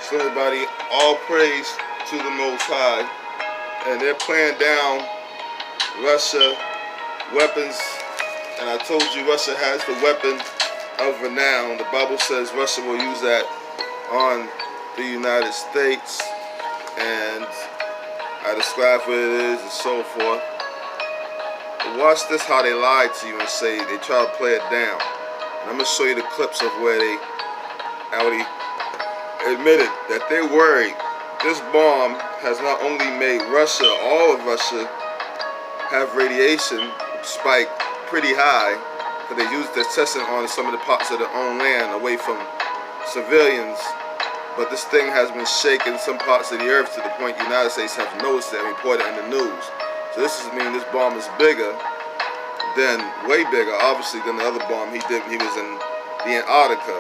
So everybody, all praise to the Most High. And they're playing down Russia weapons. And I told you Russia has the weapon of renown. The Bible says Russia will use that on the United States. And I describe what it is and so forth. But watch this, how they lie to you and say they try to play it down. And I'm going to show you the clips of where they already admitted that they're worried. This bomb has not only made Russia, all of Russia, have radiation spike pretty high, because they used this testing on some of the parts of their own land away from civilians. But this thing has been shaking some parts of the earth to the point the United States have noticed it and reported in the news. So this is meaning this bomb is bigger than, way bigger, obviously, than the other bomb he did. He was in the Antarctica,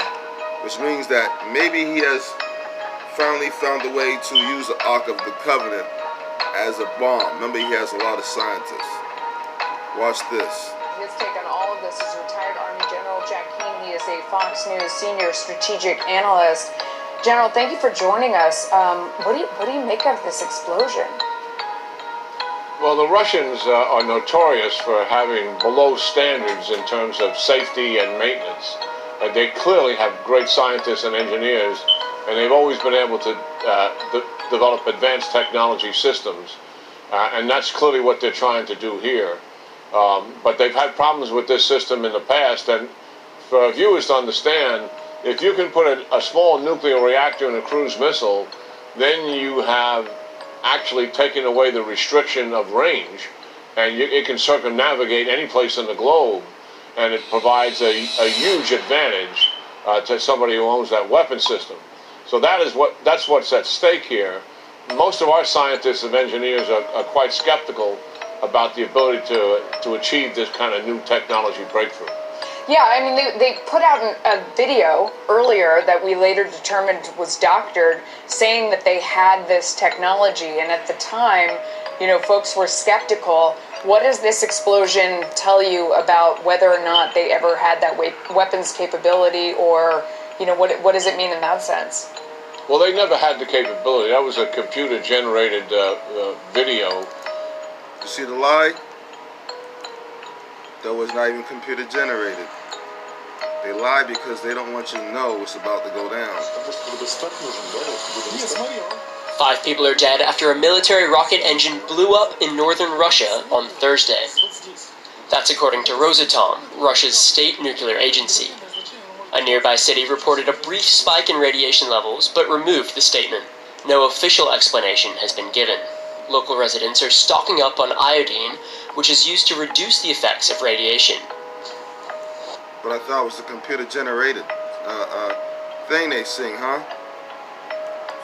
which means that maybe he has finally found a way to use the Ark of the Covenant as a bomb. Remember, he has a lot of scientists. Watch this. He has taken all of this as retired Army General Jack Keane. He is a Fox News senior strategic analyst. General, thank you for joining us. What do you make of this explosion? Well, the Russians are notorious for having below standards in terms of safety and maintenance. They clearly have great scientists and engineers, and they've always been able to develop advanced technology systems. And that's clearly what they're trying to do here. But they've had problems with this system in the past, and for viewers to understand, if you can put a small nuclear reactor in a cruise missile, then you have actually taken away the restriction of range, and it can circumnavigate any place in the globe, and it provides a huge advantage to somebody who owns that weapon system. So that's what's at stake here. Most of our scientists and engineers are quite skeptical about the ability to achieve this kind of new technology breakthrough. Yeah, I mean, they put out a video earlier that we later determined was doctored, saying that they had this technology, and at the time, you know, folks were skeptical. What does this explosion tell you about whether or not they ever had that weapons capability, or, you know, what does it mean in that sense? Well, they never had the capability. That was a computer-generated video. You see the lie? That was not even computer-generated. They lie because they don't want you to know what's about to go down. 5 people are dead after a military rocket engine blew up in northern Russia on Thursday. That's according to Rosatom, Russia's state nuclear agency. A nearby city reported a brief spike in radiation levels, but removed the statement. No official explanation has been given. Local residents are stocking up on iodine, which is used to reduce the effects of radiation. But I thought it was a computer-generated thing they sing, huh?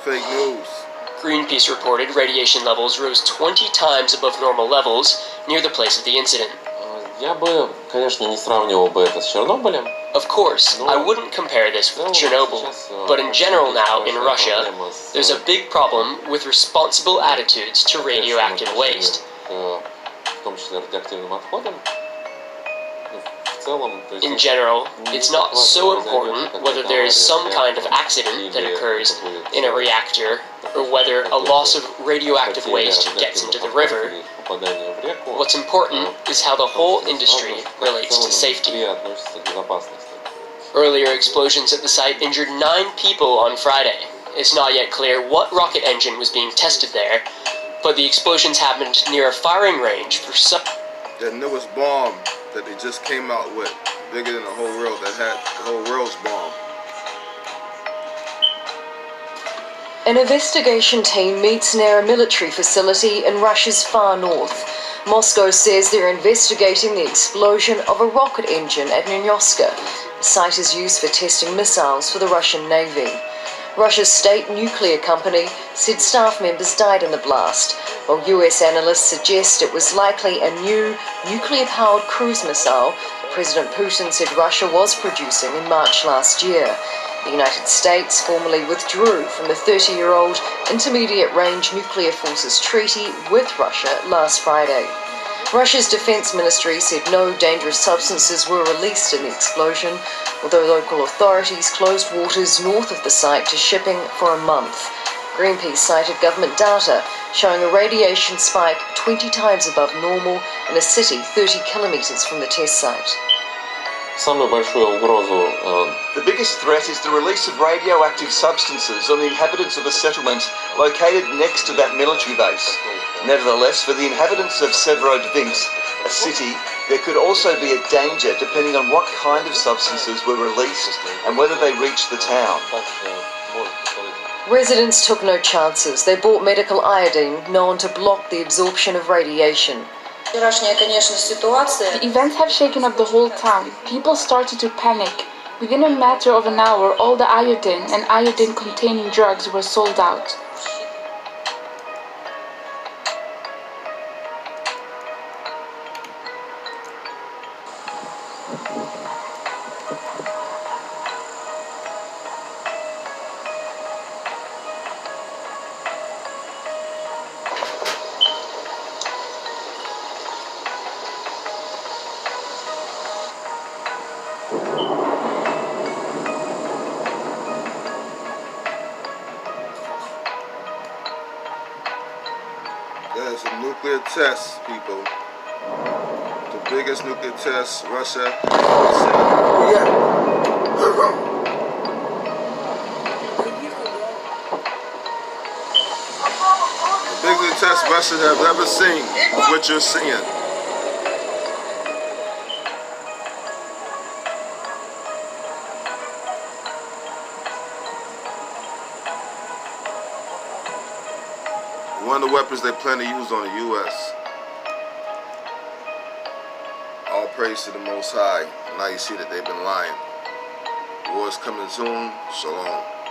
Fake news. Greenpeace reported radiation levels rose 20 times above normal levels near the place of the incident. Я бы, конечно, не сравнивал бы это с Чернобылем. Of course, I wouldn't compare this with Chernobyl, but in general now in Russia, there's a big problem with responsible attitudes to radioactive waste. В том числе радиоактивным отходом. In general, it's not so important whether there is some kind of accident that occurs in a reactor or whether a loss of radioactive waste gets into the river. What's important is how the whole industry relates to safety. Earlier explosions at the site injured 9 people on Friday. It's not yet clear what rocket engine was being tested there, but the explosions happened near a firing range for some... That newest bomb that they just came out with, bigger than the whole world, that had the whole world's bomb. An investigation team meets near a military facility in Russia's far north. Moscow says they're investigating the explosion of a rocket engine at Nurnovsk. The site is used for testing missiles for the Russian Navy. Russia's state nuclear company said staff members died in the blast, while US analysts suggest it was likely a new nuclear-powered cruise missile President Putin said Russia was producing in March last year. The United States formally withdrew from the 30-year-old Intermediate Range Nuclear Forces Treaty with Russia last Friday. Russia's defense ministry said no dangerous substances were released in the explosion, although local authorities closed waters north of the site to shipping for a month. Greenpeace cited government data showing a radiation spike 20 times above normal in a city 30 kilometers from the test site. Самую большую угрозу The biggest threat is the release of radioactive substances on the inhabitants of a settlement located next to that military base. Nevertheless, for the inhabitants of Severodvinsk, a city, there could also be a danger depending on what kind of substances were released and whether they reached the town. Residents took no chances. They bought medical iodine, known to block the absorption of radiation. The events have shaken up the whole town. People started to panic. Within a matter of an hour, all the iodine and iodine-containing drugs were sold out. There's a nuclear test, people. The biggest nuclear test Russia has ever seen. The biggest nuclear test Russia has ever seen is what you're seeing. One of the weapons they plan to use on the U.S. All praise to the Most High. Now you see that they've been lying. War is coming soon. Shalom.